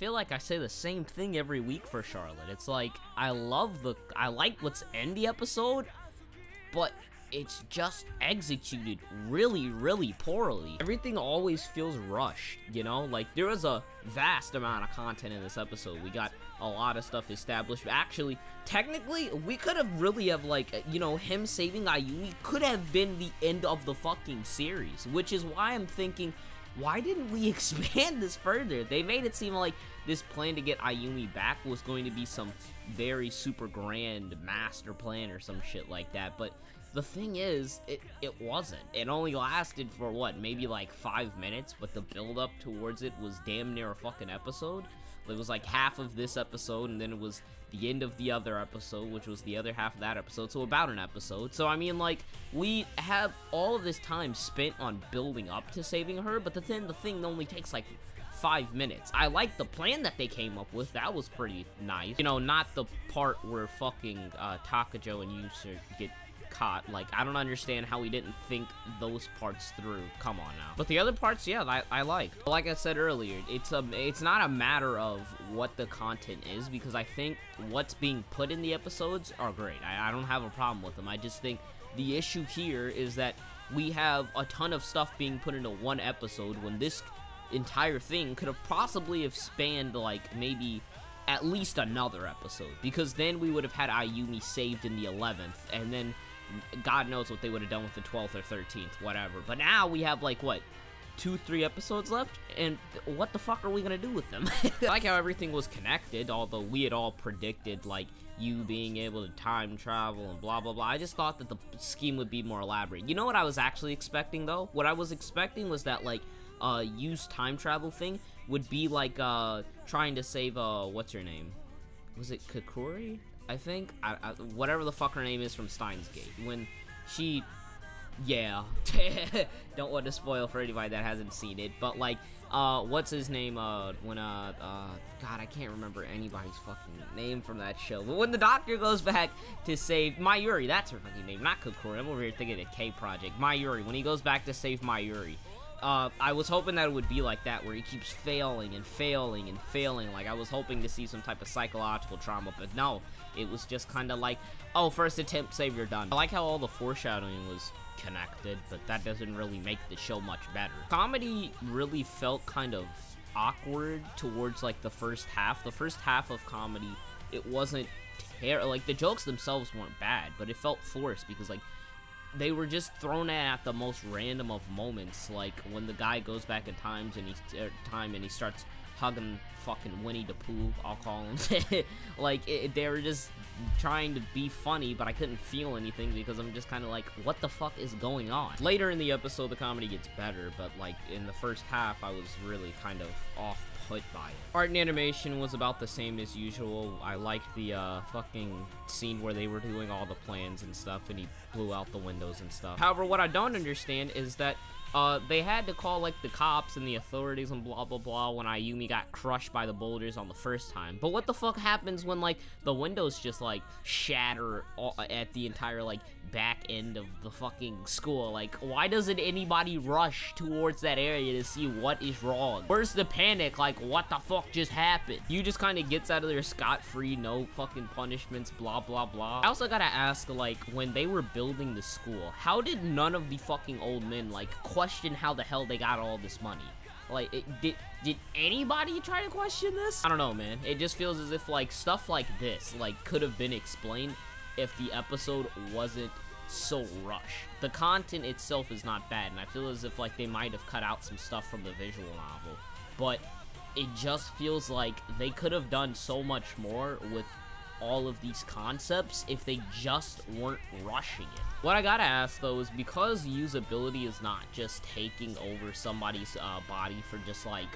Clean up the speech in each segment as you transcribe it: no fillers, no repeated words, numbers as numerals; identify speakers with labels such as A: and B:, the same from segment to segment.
A: feel like I say the same thing every week for Charlotte. It's like, I like what's in the episode, but it's just executed really, really poorly. Everything always feels rushed, you know? Like, there was a vast amount of content in this episode. We got a lot of stuff established. Actually, technically, we could have really have, like, you know, him saving Ayumi could have been the end of the fucking series, which is why I'm thinking, why didn't we expand this further? They made it seem like this plan to get Ayumi back was going to be some very super grand master plan or some shit like that, but the thing is, it wasn't. It only lasted for, what, maybe like 5 minutes, but the build-up towards it was damn near a fucking episode. It was like half of this episode, and then it was the end of the other episode, which was the other half of that episode, so about an episode. So, I mean, like, we have all of this time spent on building up to saving her, but then the thing only takes, like, 5 minutes. I like the plan that they came up with. That was pretty nice. You know, not the part where fucking Takajo and Yusa get caught. Like, I don't understand how we didn't think those parts through. Come on now. But the other parts, yeah, I like. Like I said earlier, it's not a matter of what the content is, because I think what's being put in the episodes are great. I don't have a problem with them. I just think the issue here is that we have a ton of stuff being put into one episode when this entire thing could have possibly have spanned, like, maybe at least another episode, because then we would have had Ayumi saved in the 11th, and then God knows what they would have done with the 12th or 13th, whatever. But now we have, like, what, 2-3 episodes left, and what the fuck are we gonna do with them? I like how everything was connected, although we had all predicted, like, you being able to time travel and blah blah blah. I just thought that the scheme would be more elaborate. You know what I was actually expecting, though? What I was expecting was that, like, Yu's time travel thing would be like trying to save what's her name? Was it Kakuri? I think whatever the fuck her name is from Steins Gate. When she, yeah, don't want to spoil for anybody that hasn't seen it, but like what's his name? When God, I can't remember anybody's fucking name from that show. But when the doctor goes back to save Mayuri, that's her fucking name, not Kakuri. I'm over here thinking of K Project. Mayuri. When he goes back to save Mayuri. I was hoping that it would be like that, where he keeps failing and failing and failing. Like, I was hoping to see some type of psychological trauma, but no. It was just kind of like, oh, first attempt, save, you're done. I like how all the foreshadowing was connected, but that doesn't really make the show much better. Comedy really felt kind of awkward towards, like, the first half. The first half of comedy, it wasn't like, the jokes themselves weren't bad, but it felt forced because, like, they were just thrown at the most random of moments, like when the guy goes back in time and he starts hugging fucking Winnie the Pooh, I'll call him. Like, they were just trying to be funny, but I couldn't feel anything because I'm just kind of like, what the fuck is going on? Later in the episode, the comedy gets better, but like in the first half, I was really kind of off put by it. Art and animation was about the same as usual. I liked the fucking scene where they were doing all the plans and stuff and he blew out the windows and stuff. However, what I don't understand is that they had to call, like, the cops and the authorities and blah blah blah when Ayumi got crushed by the boulders on the first time. But what the fuck happens when, like, the windows just, like, shatter at the entire, like, back end of the fucking school? Like, why doesn't anybody rush towards that area to see what is wrong? Where's the panic? Like, what the fuck just happened? You just kind of gets out of there scot-free, no fucking punishments, blah blah blah. I also gotta ask, like, when they were building the school, how did none of the fucking old men, like, question how the hell they got all this money? Like, did anybody try to question this? I don't know, man. It just feels as if, like, stuff like this, like, could have been explained if the episode wasn't so rushed. The content itself is not bad, and I feel as if, like, they might have cut out some stuff from the visual novel, but it just feels like they could have done so much more with all of these concepts if they just weren't rushing it. What I gotta ask, though, is because usability is not just taking over somebody's body for just, like,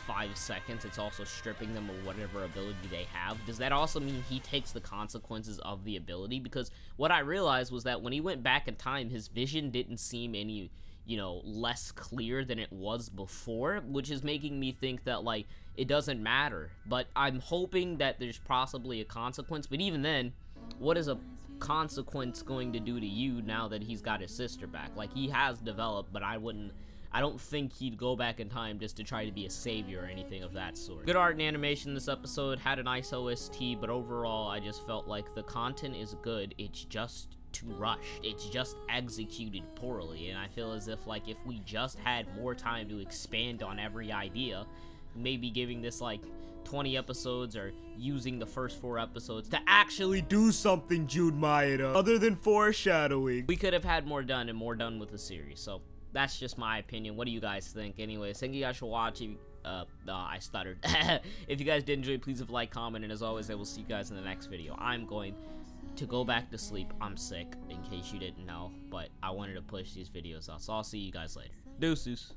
A: 5 seconds, it's also stripping them of whatever ability they have. Does that also mean he takes the consequences of the ability? Because what I realized was that when he went back in time, his vision didn't seem any, you know, less clear than it was before, which is making me think that, like, it doesn't matter. But I'm hoping that there's possibly a consequence, but even then, what is a consequence going to do to you now that he's got his sister back? Like, he has developed, but I wouldn't I don't think he'd go back in time just to try to be a savior or anything of that sort. Good art and animation this episode, had a nice OST, but overall I just felt like the content is good, it's just too rushed. It's just executed poorly, and I feel as if like if we just had more time to expand on every idea, maybe giving this like 20 episodes or using the first 4 episodes to actually do something, Jude Maeda, other than foreshadowing, we could have had more done and more done with the series. So that's just my opinion. What do you guys think? Anyways, thank you guys for watching. I stuttered. If you guys did enjoy, please leave a like, comment, and as always, I will see you guys in the next video. I'm going to go back to sleep. I'm sick, in case you didn't know, but I wanted to push these videos out, so I'll see you guys later. Deuces.